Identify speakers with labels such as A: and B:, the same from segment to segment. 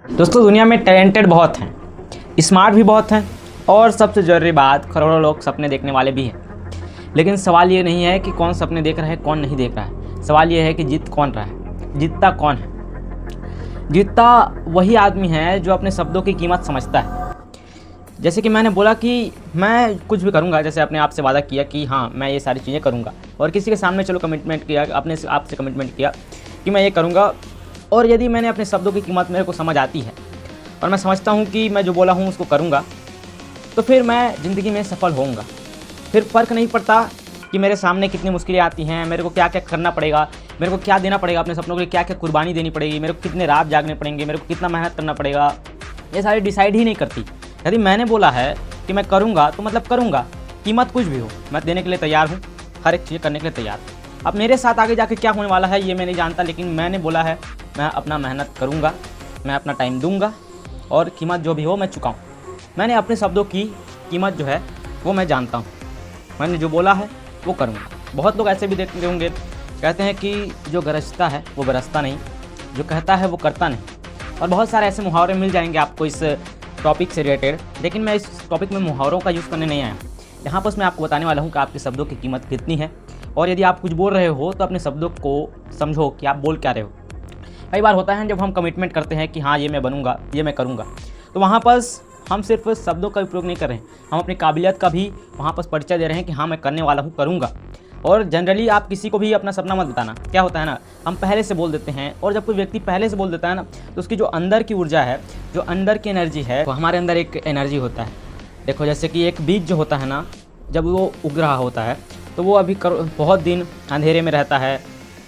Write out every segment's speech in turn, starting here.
A: दोस्तों, दुनिया में टैलेंटेड बहुत हैं, स्मार्ट भी बहुत हैं और सबसे ज़रूरी बात, करोड़ों लोग सपने देखने वाले भी हैं। लेकिन सवाल ये नहीं है कि कौन सपने देख रहा है, कौन नहीं देख रहा है। सवाल ये है कि जीत कौन रहा है, जीतता कौन है। जीतता वही आदमी है जो अपने शब्दों की कीमत समझता है। जैसे कि मैंने बोला कि मैं कुछ भी करूँगा, जैसे अपने आप से वादा किया कि हाँ मैं ये सारी चीज़ें करूँगा, और किसी के सामने चलो कमिटमेंट किया, अपने आप से कमिटमेंट किया कि मैं ये करूँगा। और यदि मैंने अपने शब्दों की कीमत मेरे को समझ आती है और मैं समझता हूँ कि मैं जो बोला हूँ उसको करूँगा, तो फिर मैं ज़िंदगी में सफल होऊंगा। फिर फ़र्क नहीं पड़ता कि मेरे सामने कितनी मुश्किलें आती हैं, मेरे को क्या क्या करना पड़ेगा, मेरे को क्या देना पड़ेगा अपने सपनों के लिए, क्या क्या कुर्बानी देनी पड़ेगी, मेरे को कितने रात जागने पड़ेंगे, मेरे को कितना मेहनत करना पड़ेगा, ये सारी डिसाइड ही नहीं करती। यदि मैंने बोला है कि मैं करूँगा तो मतलब करूँगा, कीमत कुछ भी हो मैं देने के लिए तैयार हूँ, हर एक चीज़ करने के लिए तैयार हूँ। अब मेरे साथ आगे जाके क्या होने वाला है ये मैं नहीं जानता, लेकिन मैंने बोला है मैं अपना मेहनत करूँगा, मैं अपना टाइम दूँगा और कीमत जो भी हो मैं चुकाऊँ। मैंने अपने शब्दों की कीमत जो है वो मैं जानता हूँ, मैंने जो बोला है वो करूँगा। बहुत लोग ऐसे भी देखते होंगे, कहते हैं कि जो गरजता है वो बरसता नहीं, जो कहता है वो करता नहीं। और बहुत सारे ऐसे मुहावरे मिल जाएंगे आपको इस टॉपिक से रिलेटेड, लेकिन मैं इस टॉपिक में मुहावरों का यूज़ करने नहीं आया। यहाँ पर मैं आपको बताने वाला हूँ कि आपके शब्दों की कीमत कितनी है, और यदि आप कुछ बोल रहे हो तो अपने शब्दों को समझो कि आप बोल क्या रहे हो। कई बार होता है जब हम कमिटमेंट करते हैं कि हाँ ये मैं बनूंगा, ये मैं करूंगा, तो वहाँ पर हम सिर्फ शब्दों का उपयोग नहीं कर रहे हैं, हम अपनी काबिलियत का भी वहाँ पर परिचय दे रहे हैं कि हाँ मैं करने वाला हूँ, करूँगा। और जनरली आप किसी को भी अपना सपना मत बताना। क्या होता है ना, हम पहले से बोल देते हैं, और जब कोई व्यक्ति पहले से बोल देता है ना, तो उसकी जो अंदर की ऊर्जा है, जो अंदर की एनर्जी है, तो हमारे अंदर एक एनर्जी होता है। देखो जैसे कि एक बीज जो होता है ना, जब वो उग रहा होता है तो वो अभी बहुत दिन अंधेरे में रहता है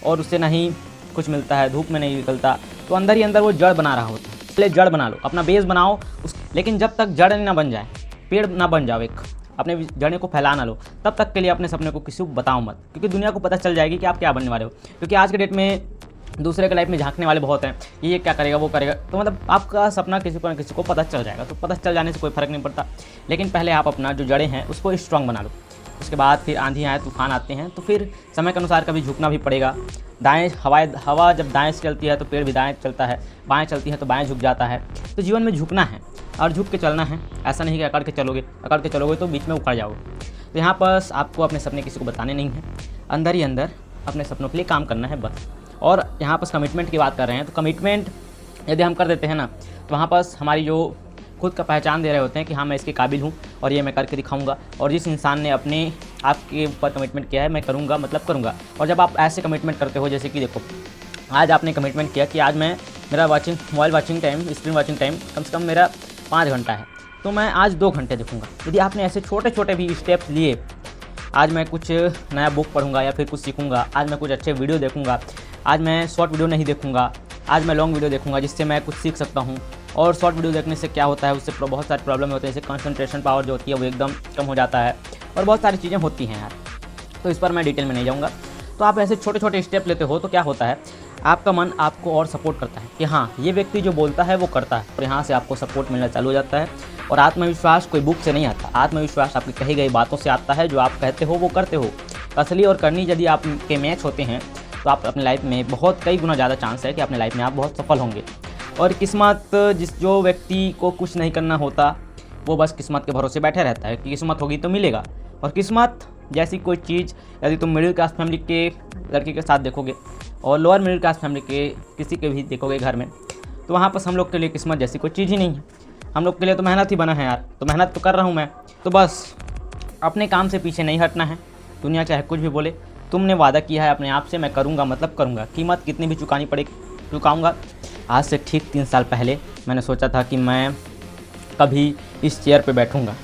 A: और उससे नहीं कुछ मिलता है, धूप में नहीं निकलता, तो अंदर ही अंदर वो जड़ बना रहा होता है। पहले जड़ बना लो, अपना बेस बनाओ लेकिन जब तक जड़ ना बन जाए, पेड़ ना बन जाओ, एक अपने जड़ें को फैला ना लो, तब तक के लिए अपने सपने को किसी को बताओ मत, क्योंकि दुनिया को पता चल जाएगी कि आप क्या बनने वाले हो। क्योंकि आज के डेट में दूसरे के लाइफ में झांकने वाले बहुत हैं, ये क्या करेगा वो करेगा, तो मतलब आपका सपना किसी को ना किसी को पता चल जाएगा। तो पता चल जाने से कोई फ़र्क नहीं पड़ता, लेकिन पहले आप अपना जो जड़ें हैं उसको स्ट्रांग बना लो। उसके बाद फिर आंधी आए, तूफान आते हैं, तो फिर समय के अनुसार कभी झुकना भी पड़ेगा। दाएं हवा जब दाएं से चलती है तो पेड़ भी दाएं चलता है, बाएं चलती है तो बाएं झुक जाता है। तो जीवन में झुकना है और झुक के चलना है, ऐसा नहीं कि अकड़ के चलोगे तो बीच में उखड़ जाओगे। तो यहाँ पर आपको अपने सपने किसी को बताने नहीं हैं, अंदर ही अंदर अपने सपनों के लिए काम करना है बस। और यहाँ पर कमिटमेंट की बात कर रहे हैं, तो कमिटमेंट यदि हम कर देते हैं ना, तो वहाँ पर हमारी जो खुद का पहचान दे रहे होते हैं कि हाँ मैं इसके काबिल हूँ और ये मैं करके दिखाऊंगा। और जिस इंसान ने अपने आप के ऊपर कमिटमेंट किया है मैं करूँगा मतलब करूँगा। और जब आप ऐसे कमिटमेंट करते हो, जैसे कि देखो आज आपने कमिटमेंट किया कि आज मैं मेरा mobile watching time, screen watching time कम से कम मेरा 5 घंटा है, तो मैं आज 2 घंटे देखूँगा। यदि आपने ऐसे छोटे छोटे भी स्टेप्स लिए, आज मैं कुछ नया बुक पढ़ूंगा या फिर कुछ सीखूंगा, आज मैं कुछ अच्छे वीडियो देखूंगा, आज मैं शॉर्ट वीडियो नहीं देखूंगा, आज मैं लॉन्ग वीडियो देखूंगा जिससे मैं कुछ सीख सकता हूं। और शॉर्ट वीडियो देखने से क्या होता है, उससे बहुत सारी प्रॉब्लम होती है, जैसे कंसंट्रेशन पावर जो होती है वो एकदम कम हो जाता है, और बहुत सारी चीज़ें होती हैं यार, तो इस पर मैं डिटेल में नहीं जाऊँगा। तो आप ऐसे छोटे छोटे स्टेप लेते हो तो क्या होता है, आपका मन आपको और सपोर्ट करता है कि हाँ ये व्यक्ति जो बोलता है वो करता है, और यहाँ से आपको सपोर्ट मिलना चालू हो जाता है। और आत्मविश्वास कोई बुक से नहीं आता, आत्मविश्वास आपकी कही गई बातों से आता है, जो आप कहते हो वो करते हो। असली और करनी यदि आपके मैच होते हैं तो आप अपनी लाइफ में बहुत कई गुना ज़्यादा चांस है कि अपनी लाइफ में आप बहुत सफल होंगे। और किस्मत, जो व्यक्ति को कुछ नहीं करना होता वो बस किस्मत के भरोसे बैठे रहता है कि किस्मत होगी तो मिलेगा। और किस्मत जैसी कोई चीज़ यदि तुम मिडिल क्लास फैमिली के लड़के के साथ देखोगे और लोअर मिडिल क्लास फैमिली के किसी के भी देखोगे घर में, तो वहाँ पर हम लोग के लिए किस्मत जैसी कोई चीज़ ही नहीं है। हम लोग के लिए तो मेहनत ही बना है यार, तो मेहनत तो कर रहा हूँ मैं। तो बस अपने काम से पीछे नहीं हटना है, दुनिया चाहे कुछ भी बोले। तुमने वादा किया है अपने आप से, मैं करूँगा मतलब करूँगा, कीमत कितनी भी चुकानी पड़े चुकाऊँगा। आज से ठीक 3 साल पहले मैंने सोचा था कि मैं कभी इस चेयर पे बैठूँगा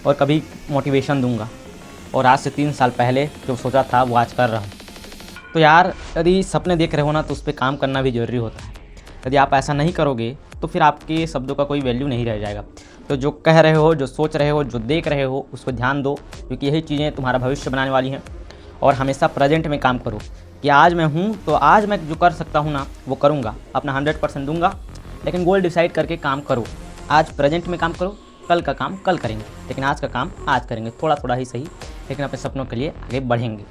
A: और कभी मोटिवेशन दूँगा, और आज से 3 साल पहले जो सोचा था वो आज कर रहा हूँ। तो यार यदि सपने देख रहे हो ना तो उस पर काम करना भी ज़रूरी होता है। यदि आप ऐसा नहीं करोगे तो फिर आपके शब्दों का कोई वैल्यू नहीं रह जाएगा। तो जो कह रहे हो, जो सोच रहे हो, जो देख रहे हो, उस पर ध्यान दो, क्योंकि यही चीज़ें तुम्हारा भविष्य बनाने वाली हैं। और हमेशा प्रेजेंट में काम करो कि आज मैं हूँ तो आज मैं जो कर सकता हूँ ना वो करूँगा, अपना 100% दूंगा। लेकिन गोल डिसाइड करके काम करो, आज प्रेजेंट में काम करो, कल का काम कल करेंगे, लेकिन आज का काम आज करेंगे, थोड़ा थोड़ा ही सही, लेकिन अपने सपनों के लिए आगे बढ़ेंगे।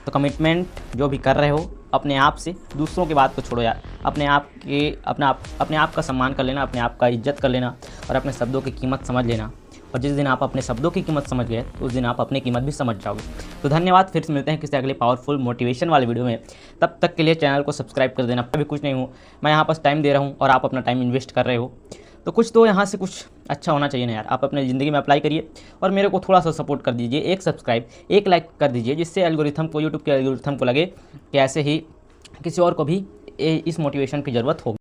A: तो कमिटमेंट जो भी कर रहे हो अपने आप से, दूसरों की बात को छोड़ो यार, अपने आप का सम्मान कर लेना, अपने आप का इज्जत कर लेना और अपने शब्दों की कीमत समझ लेना। और जिस दिन आप अपने शब्दों की कीमत समझ गए उस दिन आप अपनी कीमत भी समझ जाओगे। तो धन्यवाद, फिर से मिलते हैं किसी अगले पावरफुल मोटिवेशन वाले वीडियो में। तब तक के लिए चैनल को सब्सक्राइब कर देना। अभी कुछ नहीं हूँ, मैं यहाँ पास टाइम दे रहा हूँ और आप अपना टाइम इन्वेस्ट कर रहे हो, तो कुछ तो यहाँ से कुछ अच्छा होना चाहिए ना यार। आप अपने ज़िंदगी में अप्लाई करिए और मेरे को थोड़ा सा सपोर्ट कर दीजिए, एक सब्सक्राइब, एक लाइक कर दीजिए, जिससे एल्गोरिथम को, यूट्यूब के एल्गोरिथम को लगे कि ऐसे ही किसी और को भी इस मोटिवेशन की ज़रूरत होगी।